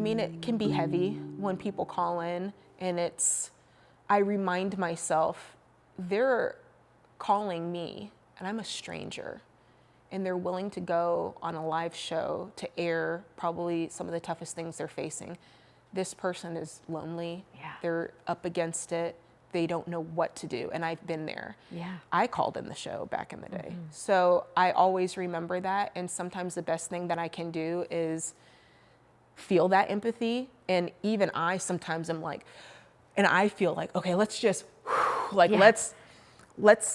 mean, it can be heavy when people call in, and I remind myself, they're calling me, and I'm a stranger, and they're willing to go on a live show to air probably some of the toughest things they're facing. This person is lonely. Yeah. They're up against it. They don't know what to do, and I've been there. Yeah. I called in the show back in the day. So I always remember that, and sometimes the best thing that I can do is feel that empathy, and even I sometimes am like, and I feel like, okay, let's just, let's.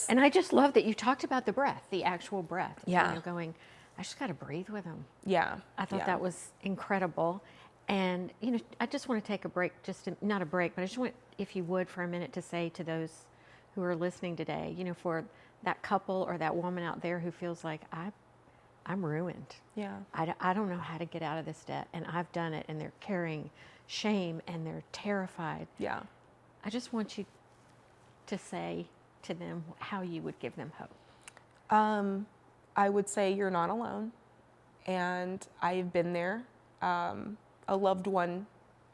And I just love that you talked about the breath, the actual breath. Yeah. You know, going, I just got to breathe with them. Yeah. I thought that was incredible. And, you know, I just want to take a break, not a break, but I just want, if you would, for a minute to say to those who are listening today, you know, for that couple or that woman out there who feels like, I'm ruined. Yeah. I don't know how to get out of this debt, and I've done it, and they're carrying shame, and they're terrified. Yeah. I just want you to say to them how you would give them hope. I would say you're not alone, and I've been there. A loved one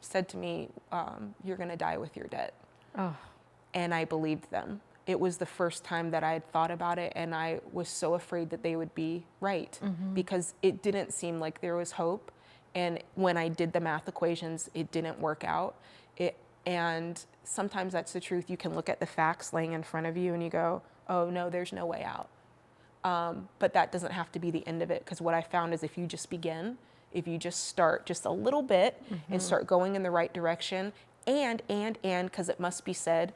said to me, you're going to die with your debt. Oh. And I believed them. It was the first time that I had thought about it, and I was so afraid that they would be right, because it didn't seem like there was hope. And when I did the math equations, it didn't work out. And sometimes that's the truth. You can look at the facts laying in front of you and you go, oh no, there's no way out. But that doesn't have to be the end of it, because what I found is if you just begin, if you just start just a little bit and start going in the right direction, and because it must be said,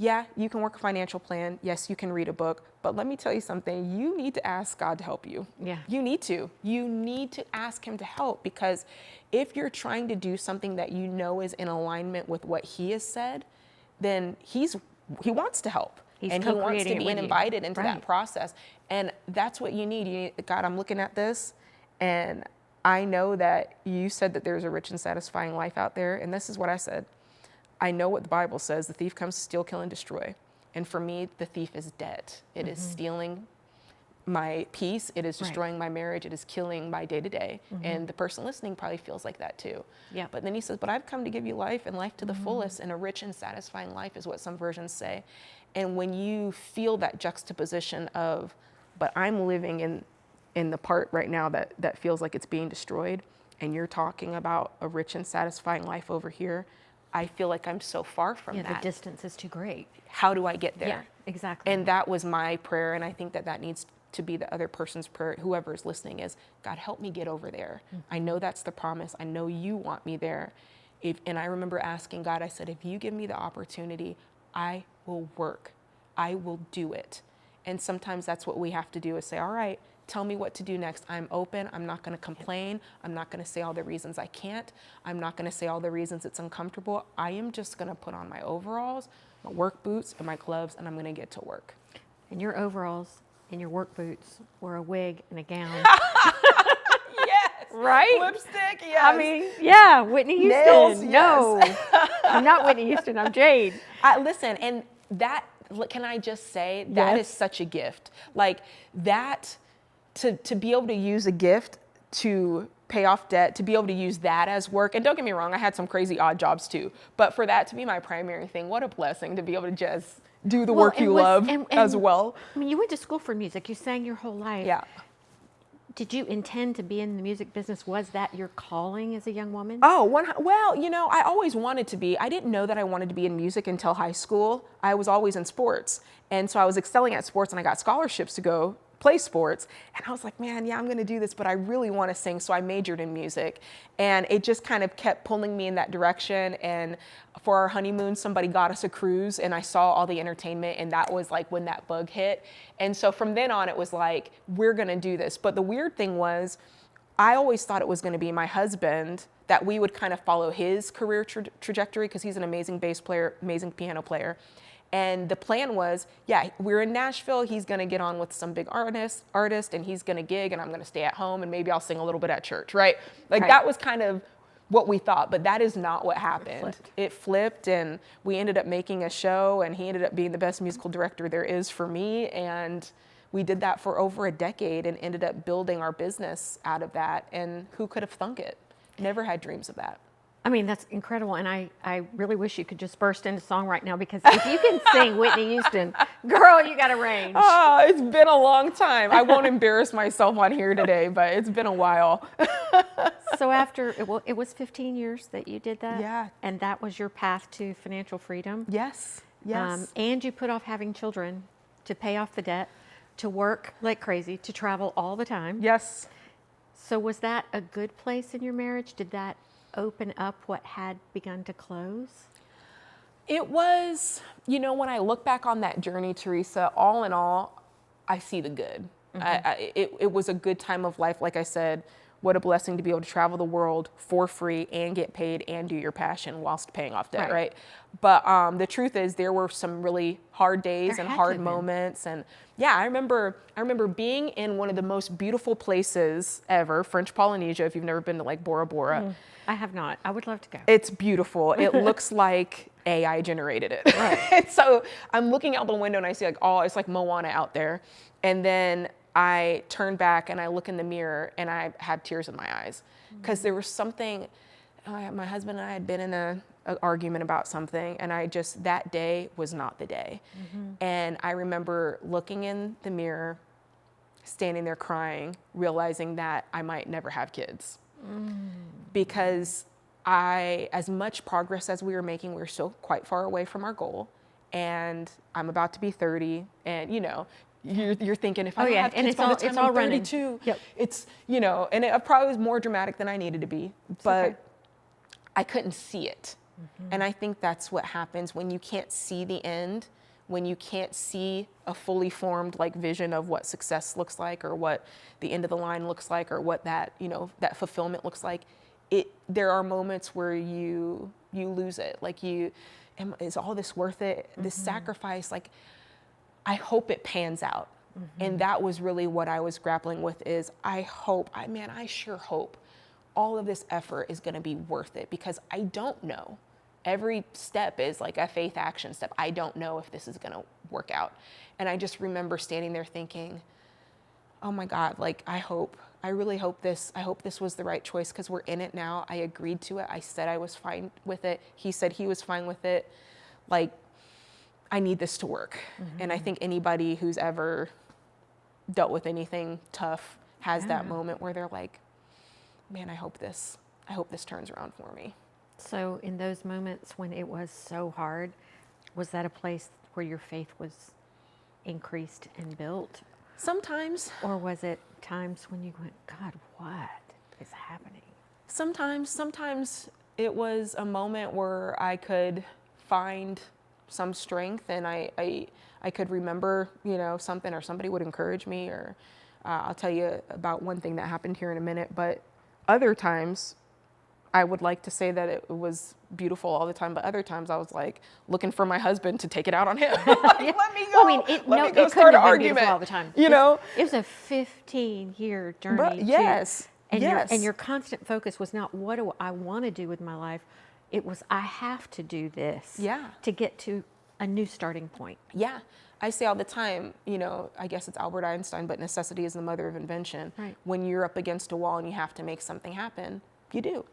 yeah, you can work a financial plan. Yes, you can read a book. But let me tell you something. You need to ask God to help you. Yeah. You need to. You need to ask him to help, because if you're trying to do something that you know is in alignment with what he has said, then he wants to help. And he wants to be invited into that process. And that's what you need. God, I'm looking at this, and I know that you said that there's a rich and satisfying life out there. And this is what I said. I know what the Bible says. The thief comes to steal, kill, and destroy. And for me, the thief is debt. It is stealing my peace. It is destroying my marriage. It is killing my day-to-day. And the person listening probably feels like that too. Yeah. But then he says, but I've come to give you life, and life to the fullest, and a rich and satisfying life is what some versions say. And when you feel that juxtaposition of, but I'm living in the part right now that feels like it's being destroyed, and you're talking about a rich and satisfying life over here, I feel like I'm so far from that. Yeah, the distance is too great. How do I get there? Yeah, exactly. And that was my prayer, and I think that needs to be the other person's prayer, whoever's listening, is, God, help me get over there. I know that's the promise. I know you want me there. And I remember asking God, I said, if you give me the opportunity, I will work. I will do it. And sometimes that's what we have to do, is say, all right, tell me what to do next. I'm open. I'm not going to complain. I'm not going to say all the reasons I can't. I'm not going to say all the reasons it's uncomfortable. I am just going to put on my overalls, my work boots, and my gloves, and I'm going to get to work. And your overalls and your work boots were a wig and a gown. Yes. Right? Lipstick, yes. I mean, yeah, Whitney Houston. Nails, No, yes. I'm not Whitney Houston. I'm Jade. Listen, and that, can I just say, that is such a gift. Like that, to be able to use a gift to pay off debt, to be able to use that as work. And don't get me wrong, I had some crazy odd jobs too. But for that to be my primary thing, what a blessing to be able to just do the work you love as well. I mean, you went to school for music. You sang your whole life. Yeah. Did you intend to be in the music business? Was that your calling as a young woman? Oh, well, you know, I always wanted to be. I didn't know that I wanted to be in music until high school. I was always in sports. And so I was excelling at sports, and I got scholarships to go play sports. And I was like, man, yeah, I'm going to do this, but I really want to sing. So I majored in music, and it just kind of kept pulling me in that direction. And for our honeymoon, somebody got us a cruise, and I saw all the entertainment, and that was like when that bug hit. And so from then on, it was like, we're going to do this. But the weird thing was, I always thought it was going to be my husband, that we would kind of follow his career trajectory, because he's an amazing bass player, amazing piano player. And the plan was, yeah, we're in Nashville. He's going to get on with some big artist, and he's going to gig, and I'm going to stay at home, and maybe I'll sing a little bit at church, right? Like that was kind of what we thought, but that is not what happened. It flipped, and we ended up making a show, and he ended up being the best musical director there is for me. And we did that for over a decade and ended up building our business out of that. And who could have thunk it? Never had dreams of that. I mean, that's incredible. And I really wish you could just burst into song right now, because if you can sing Whitney Houston, girl, you got a range. Oh, it's been a long time. I won't embarrass myself on here today, but it's been a while. So after, it was 15 years that you did that? Yeah. And that was your path to financial freedom? Yes, yes. And you put off having children to pay off the debt, to work like crazy, to travel all the time. Yes. So was that a good place in your marriage? Did that open up what had begun to close? It was, when I look back on that journey, Theresa, all in all, I see the good. It was a good time of life. Like I said, what a blessing to be able to travel the world for free and get paid and do your passion whilst paying off debt, right? But the truth is, there were some really hard days and hard moments. And yeah, I remember being in one of the most beautiful places ever, French Polynesia, if you've never been to like Bora Bora. I have not. I would love to go. It's beautiful. It looks like AI generated it. Right. And so I'm looking out the window and I see it's like Moana out there. And then I turn back and I look in the mirror and I had tears in my eyes, because there was something, my husband and I had been in an argument about something, and that day was not the day. And I remember looking in the mirror, standing there crying, realizing that I might never have kids. Because as much progress as we were making, we were still quite far away from our goal. And I'm about to be 30, and you're thinking, if I don't have kids by the time I'm 32, it's, and it probably was more dramatic than I needed to be, but I couldn't see it. And I think that's what happens when you can't see the end, when you can't see a fully formed vision of what success looks like, or what the end of the line looks like, or what that, that fulfillment looks like. There are moments where you lose it. Is all this worth it? This sacrifice, I hope it pans out. And that was really what I was grappling with, is I sure hope all of this effort is going to be worth it, because I don't know. Every step is like a faith action step. I don't know if this is going to work out. And I just remember standing there thinking, oh my God, I really hope this was the right choice, because we're in it now. I agreed to it. I said I was fine with it. He said he was fine with it. I need this to work. And I think anybody who's ever dealt with anything tough has that moment where they're like, man, I hope this turns around for me. So in those moments when it was so hard, was that a place where your faith was increased and built? Sometimes. Or was it times when you went, God, what is happening? Sometimes it was a moment where I could find some strength, and I could remember, something, or somebody would encourage me, or I'll tell you about one thing that happened here in a minute. But other times, I would like to say that it was beautiful all the time, but other times I was looking for my husband to take it out on him. Let me go. Let me go start an argument all the time. It was a 15-year journey. Yes. And your constant focus was not, what do I want to do with my life? It was, I have to do this to get to a new starting point. Yeah. I say all the time, I guess it's Albert Einstein, but necessity is the mother of invention. Right. When you're up against a wall and you have to make something happen, you do.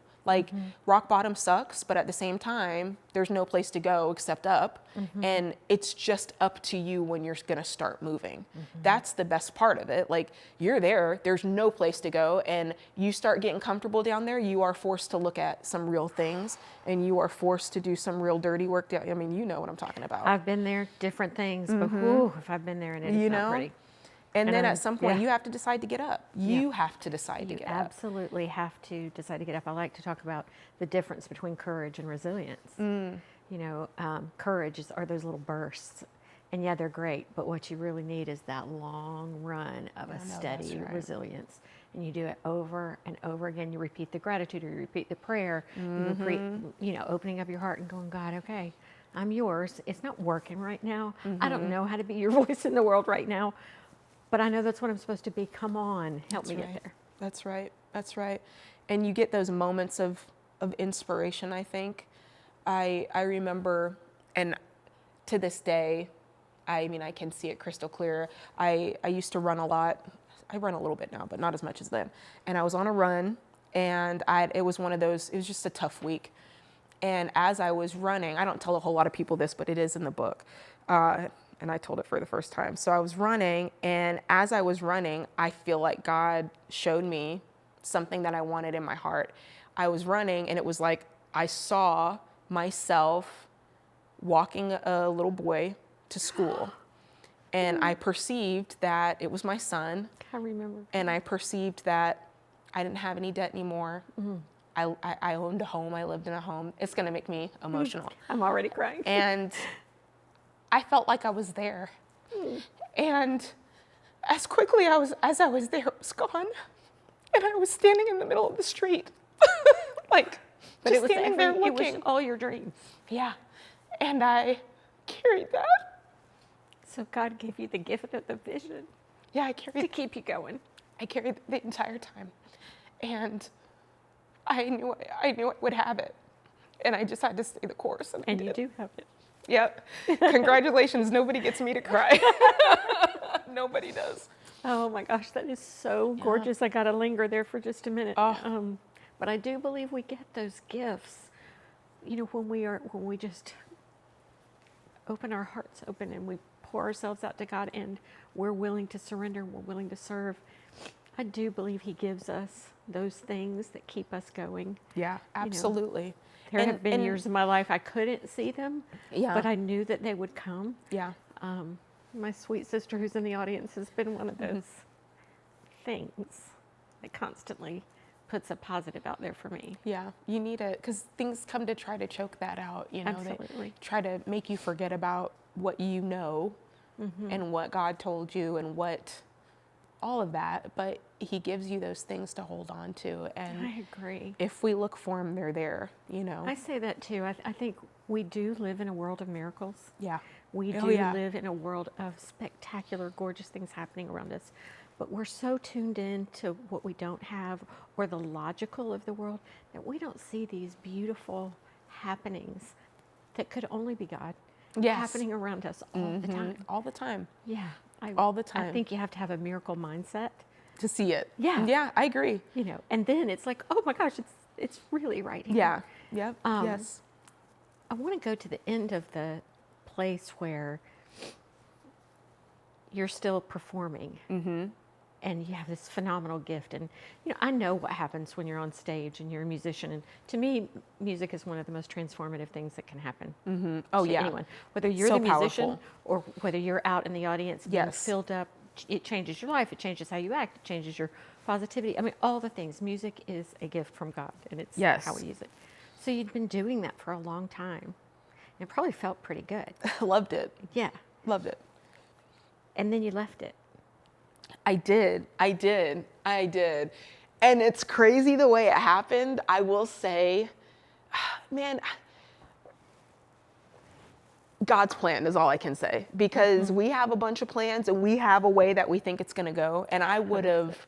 Rock bottom sucks, but at the same time, there's no place to go except up. And it's just up to you when you're going to start moving. That's the best part of it. You're there's no place to go, and you start getting comfortable down there, you are forced to look at some real things, and you are forced to do some real dirty work. I mean, you know what I'm talking about. I've been there, different things, but whew, if I've been there, and it's not pretty. And then at some point, you have to decide to get up. You have to decide to get up. You absolutely have to decide to get up. I like to talk about the difference between courage and resilience. Courage are those little bursts. And yeah, they're great, but what you really need is that long run of a steady resilience. And you do it over and over again. You repeat the gratitude, or you repeat the prayer, you repeat, opening up your heart and going, God, okay, I'm yours. It's not working right now. I don't know how to be your voice in the world right now. But I know that's what I'm supposed to be. Come on, help me get there. That's right. And you get those moments of inspiration, I think. I remember, and to this day, I can see it crystal clear. I used to run a lot. I run a little bit now, but not as much as then. And I was on a run, And it was one of those, it was just a tough week. And as I was running, I don't tell a whole lot of people this, but it is in the book. And I told it for the first time. So I was running, and as I was running, I feel like God showed me something that I wanted in my heart. I was running, and it was like I saw myself walking a little boy to school. And I perceived that it was my son. I remember. And I perceived that I didn't have any debt anymore. I owned a home. I lived in a home. It's going to make me emotional. I'm already crying. And I felt like I was there. And as quickly as I was there, it was gone. And I was standing in the middle of the street. Like, but just it was standing there looking. It was all your dreams. Yeah. And I carried that. So God gave you the gift of the vision. Yeah, I carried to keep you going. I carried the entire time. And I knew I would have it. And I just had to stay the course. And you do have it. Yep. Congratulations. Nobody gets me to cry. Nobody does. Oh my gosh, that is so gorgeous. I got to linger there for just a minute. Oh. But I do believe we get those gifts, you know, when we just open our hearts open and we pour ourselves out to God and we're willing to surrender, we're willing to serve. I do believe He gives us those things that keep us going. Yeah, absolutely. There have been years in my life I couldn't see them, yeah, but I knew that they would come. Yeah. My sweet sister who's in the audience has been one of those things that constantly puts a positive out there for me. Yeah, you need it because things come to try to choke that out. You know, Absolutely. They try to make you forget about what you know and what God told you and what all of that. But He gives you those things to hold on to. And I agree. if we look for them, they're there. You know. I say that too. I think we do live in a world of miracles. Yeah. We do live in a world of spectacular, gorgeous things happening around us. But we're so tuned in to what we don't have or the logical of the world that we don't see these beautiful happenings that could only be God happening around us all the time. All the time. Yeah. All the time. I think you have to have a miracle mindset To see it. Yeah. Yeah, I agree. you know, and then it's like, oh my gosh, it's really right here. Yeah. Yep. Yes. I want to go to the end of the place where you're still performing and you have this phenomenal gift. And, you know, I know what happens when you're on stage and you're a musician. And to me, music is one of the most transformative things that can happen Oh, to yeah. anyone. Whether you're So the musician powerful. or whether you're out in the audience being Yes. filled up, it changes your life. It changes how you act. It changes your positivity. I mean, all the things. Music is a gift from God, and it's Yes. how we use it. So you'd been doing that for a long time. It probably felt pretty good. Loved it. Yeah. Loved it. And then you left it. I did. And it's crazy the way it happened. I will say, man, God's plan is all I can say, because we have a bunch of plans and we have a way that we think it's going to go. And I would have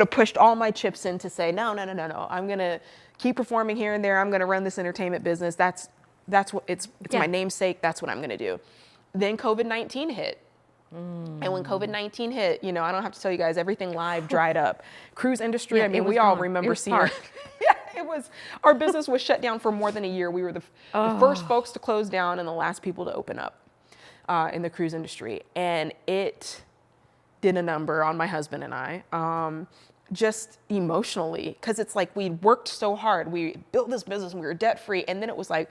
pushed all my chips in to say, no. I'm going to keep performing here and there. I'm going to run this entertainment business. That's what it's my namesake. That's what I'm going to do. Then COVID-19 hit. And when COVID-19 hit, you know, I don't have to tell you guys, everything live dried up. Cruise industry, I mean, we all remember seeing our business was shut down for more than a year. We were the first folks to close down and the last people to open up in the cruise industry. And it did a number on my husband and I, just emotionally, because it's like we worked so hard. We built this business and we were debt free. And then it was like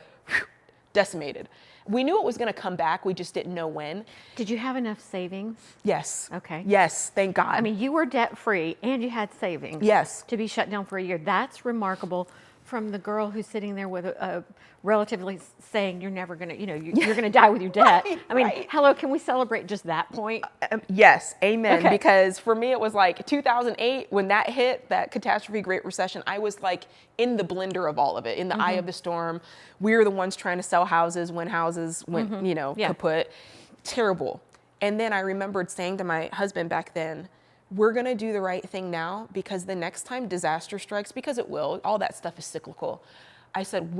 decimated. We knew it was going to come back. We just didn't know when. Did you have enough savings? Yes. Okay. Yes. Thank God. I mean, you were debt free and you had savings. Yes. To be shut down for a year. That's remarkable from the girl who's sitting there with a relatively saying you're never going to, you know, you're going to die with your debt. Right, I mean, right. hello, can we celebrate just that point? Yes. Amen. Okay. Because for me, it was like 2008 when that hit, that catastrophe, Great Recession, I was like in the blender of all of it, in the eye of the storm. We were the ones trying to sell houses when houses went, you know, kaput. Terrible. And then I remembered saying to my husband back then, we're going to do the right thing now, because the next time disaster strikes, because it will, all that stuff is cyclical. I said,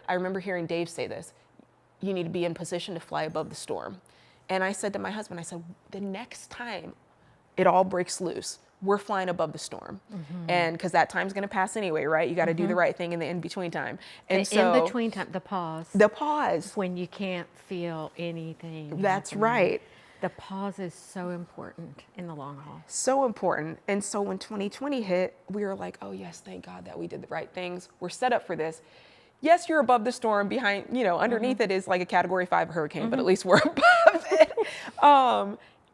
I remember hearing Dave say this, you need to be in position to fly above the storm. And I said to my husband, I said, the next time it all breaks loose. We're flying above the storm. And because that time's going to pass anyway, right? You got to do the right thing in the in-between time. And the in-between time, the pause. The pause. When you can't feel anything. That's happening. right. The pause is so important in the long haul. So important. And so when 2020 hit, we were like, oh yes, thank God that we did the right things. We're set up for this. Yes, you're above the storm. Behind, underneath it is like a Category 5 hurricane, but at least we're above it.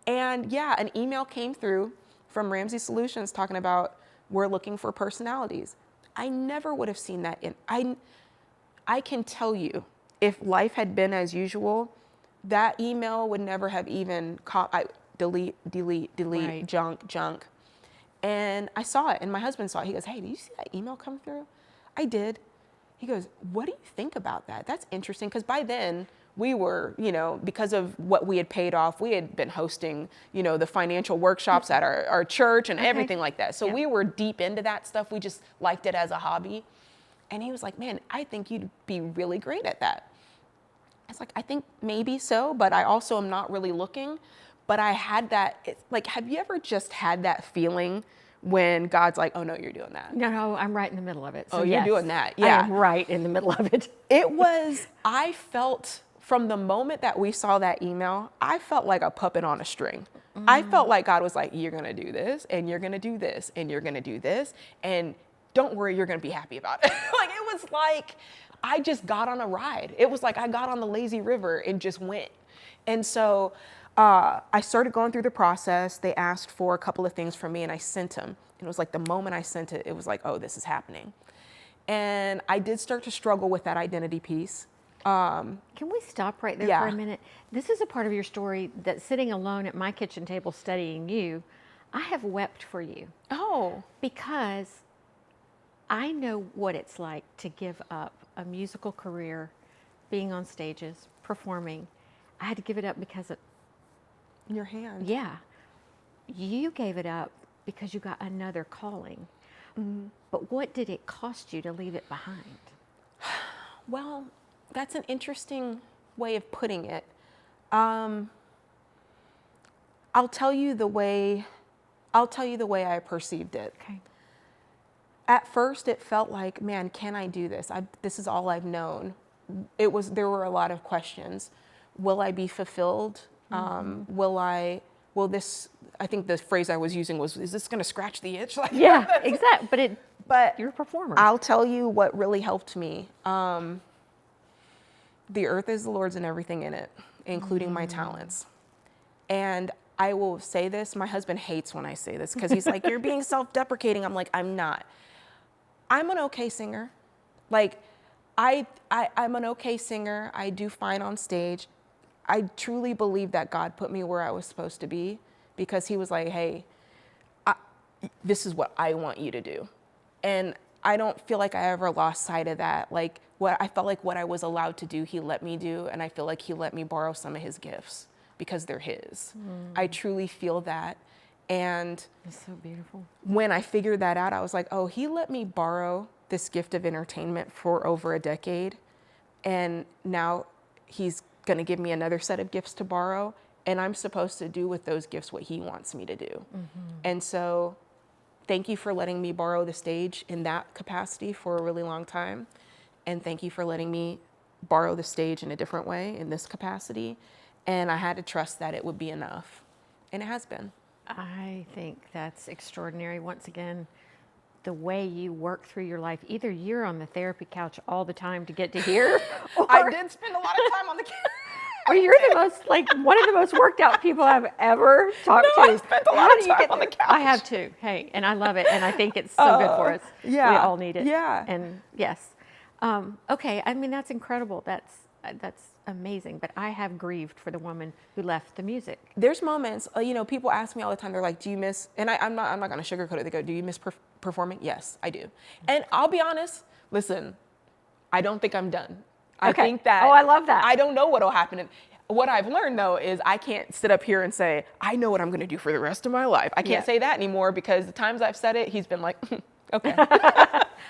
And yeah, an email came through from Ramsey Solutions talking about we're looking for personalities. I never would have seen that I can tell you, if life had been as usual, that email would never have even delete, Right. junk. And I saw it, and my husband saw it. He goes, hey, did you see that email come through? I did. He goes, what do you think about that? That's interesting, because by then we were, because of what we had paid off, we had been hosting, the financial workshops at our church and everything like that. So we were deep into that stuff. We just liked it as a hobby. And he was like, man, I think you'd be really great at that. I was like, I think maybe so, but I also am not really looking. But I had that, have you ever just had that feeling when God's like, oh no, you're doing that? No, I'm right in the middle of it. So Oh, you're yes, doing that. Yeah. I am right in the middle of it. I felt from the moment that we saw that email, I felt like a puppet on a string. I felt like God was like, you're going to do this, and you're going to do this, and you're going to do this. And don't worry, you're going to be happy about it. It was like, I just got on a ride. It was like I got on the lazy river and just went. And so I started going through the process. They asked for a couple of things from me, and I sent them. And it was like the moment I sent it, it was like, oh, this is happening. And I did start to struggle with that identity piece. Can we stop right there Yeah. for a minute? This is a part of your story that sitting alone at my kitchen table studying you, I have wept for you. Oh. Because I know what it's like to give up a musical career, being on stages, performing. I had to give it up because of, In your hand. yeah, you gave it up because you got another calling. But what did it cost you to leave it behind? Well, that's an interesting way of putting it. I'll tell you the way I perceived it. Okay. At first, it felt like, man, can I do this? This is all I've known. There were a lot of questions. Will I be fulfilled? I think the phrase I was using was, is this going to scratch the itch? Yeah, exactly. But you're a performer. I'll tell you what really helped me. The earth is the Lord's and everything in it, including my talents. And I will say this, my husband hates when I say this because he's like, you're being self-deprecating. I'm like, I'm not. I'm an okay singer. I'm an okay singer. I do fine on stage. I truly believe that God put me where I was supposed to be because he was like, hey, this is what I want you to do. And I don't feel like I ever lost sight of that. I felt like what I was allowed to do, he let me do. And I feel like he let me borrow some of his gifts because they're his. I truly feel that. And it's so beautiful. When I figured that out, I was like, oh, he let me borrow this gift of entertainment for over a decade. And now he's going to give me another set of gifts to borrow. And I'm supposed to do with those gifts what he wants me to do. And so thank you for letting me borrow the stage in that capacity for a really long time. And thank you for letting me borrow the stage in a different way in this capacity. And I had to trust that it would be enough. And it has been. I think that's extraordinary. Once again, the way you work through your life, either you're on the therapy couch all the time to get to here, or I did spend a lot of time on the couch. or you're the most, one of the most worked out people I've ever talked to. I spent a lot of time on the couch. I have too. Hey, and I love it. And I think it's so good for us. Yeah. We all need it. Yeah. And yes. Okay. I mean, that's incredible. That's amazing. But I have grieved for the woman who left the music. There's moments, people ask me all the time, they're like, do you miss, and I'm not going to sugarcoat it. They go, do you miss performing? Yes, I do. And I'll be honest, listen, I don't think I'm done. I think that. Oh, I love that. I don't know what'll happen. And what I've learned though, is I can't sit up here and say, I know what I'm going to do for the rest of my life. I can't say that anymore because the times I've said it, he's been like, okay.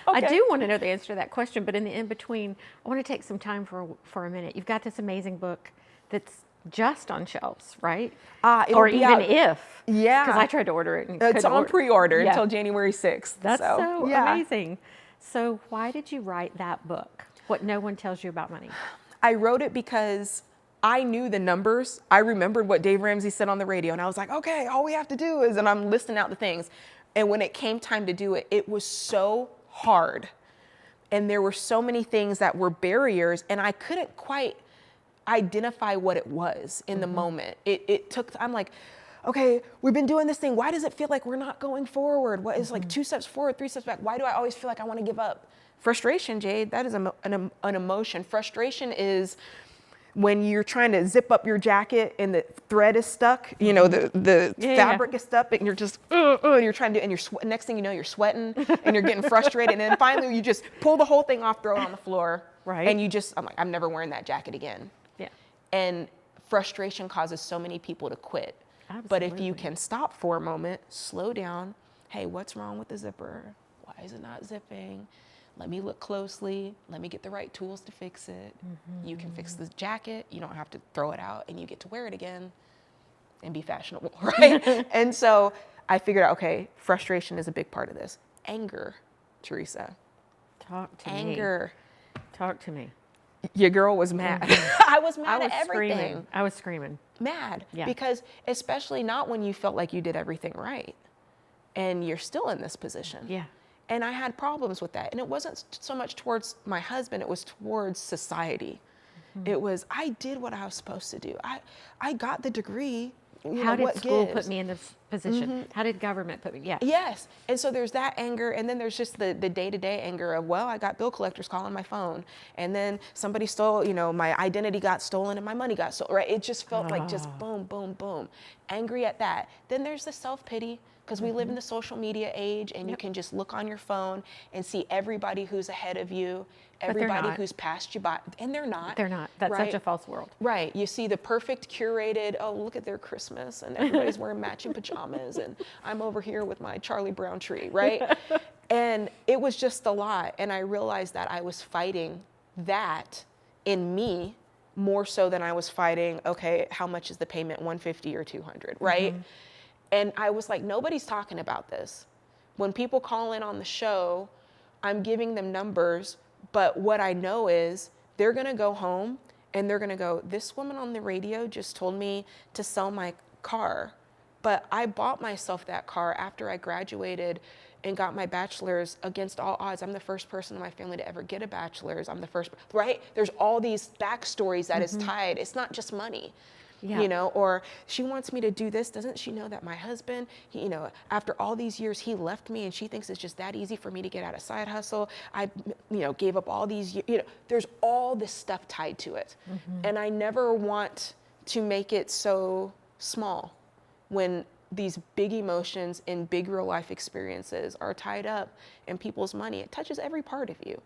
I do want to know the answer to that question, but in the in-between, I want to take some time for a minute. You've got this amazing book that's just on shelves, right? It'll Or be even out- if. Yeah. Because I tried to order it and It's couldn't on pre-order Yeah. until January 6th. That's so yeah. amazing. So why did you write that book? What no one tells you about money. I wrote it because I knew the numbers. I remembered what Dave Ramsey said on the radio, and I was like, okay, all we have to do is, and I'm listing out the things. And when it came time to do it, it was so hard. And there were so many things that were barriers, and I couldn't quite identify what it was in the moment. It took, I'm like, okay, we've been doing this thing. Why does it feel like we're not going forward? What is like 2 steps forward, 3 steps back? Why do I always feel like I want to give up? Frustration, Jade, that is an emotion. Frustration is when you're trying to zip up your jacket and the thread is stuck, you know, the fabric is stuck, and you're just, and you're trying to, and next thing you know, you're sweating and you're getting frustrated. And then finally you just pull the whole thing off, throw it on the floor. Right. And you just, I'm like, I'm never wearing that jacket again. Yeah. And frustration causes so many people to quit. Absolutely. But if you can stop for a moment, slow down. Hey, what's wrong with the zipper? Why is it not zipping? Let me look closely. Let me get the right tools to fix it. You can fix the jacket. You don't have to throw it out, and you get to wear it again and be fashionable, right? And so I figured out, okay, frustration is a big part of this. Anger, Theresa. Talk to me. Anger. Talk to me. Your girl was mad. I was mad at everything. Screaming. I was screaming. Mad. Yeah. Because especially not when you felt like you did everything right and you're still in this position. Yeah. And I had problems with that. And it wasn't so much towards my husband, it was towards society. It was, I did what I was supposed to do. I got the degree. How did what school gives? put me in this position? How did government put me? Yeah. Yes. And so there's that anger. And then there's just the day-to-day anger of, well, I got bill collectors calling my phone. And then somebody stole, my identity got stolen and my money got stolen, right? It just felt like just boom, boom, boom. Angry at that. Then there's the self-pity, because we live in the social media age, and you can just look on your phone and see everybody who's ahead of you, everybody who's passed you by, and they're not. They're not. That's right? such a false world. Right. You see the perfect curated, oh, look at their Christmas, and everybody's wearing matching pajamas, and I'm over here with my Charlie Brown tree, right? And it was just a lot. And I realized that I was fighting that in me more so than I was fighting, okay, how much is the payment, 150 or 200, right? And I was like, nobody's talking about this. When people call in on the show, I'm giving them numbers, but what I know is they're gonna go home and they're gonna go, this woman on the radio just told me to sell my car, but I bought myself that car after I graduated and got my bachelor's against all odds. I'm the first person in my family to ever get a bachelor's. I'm the first, right? There's all these backstories that is tied. It's not just money. Yeah. Or she wants me to do this. Doesn't she know that my husband, after all these years, he left me and she thinks it's just that easy for me to get out of side hustle. I, gave up all these years, there's all this stuff tied to it. And I never want to make it so small when these big emotions and big real life experiences are tied up in people's money. It touches every part of you.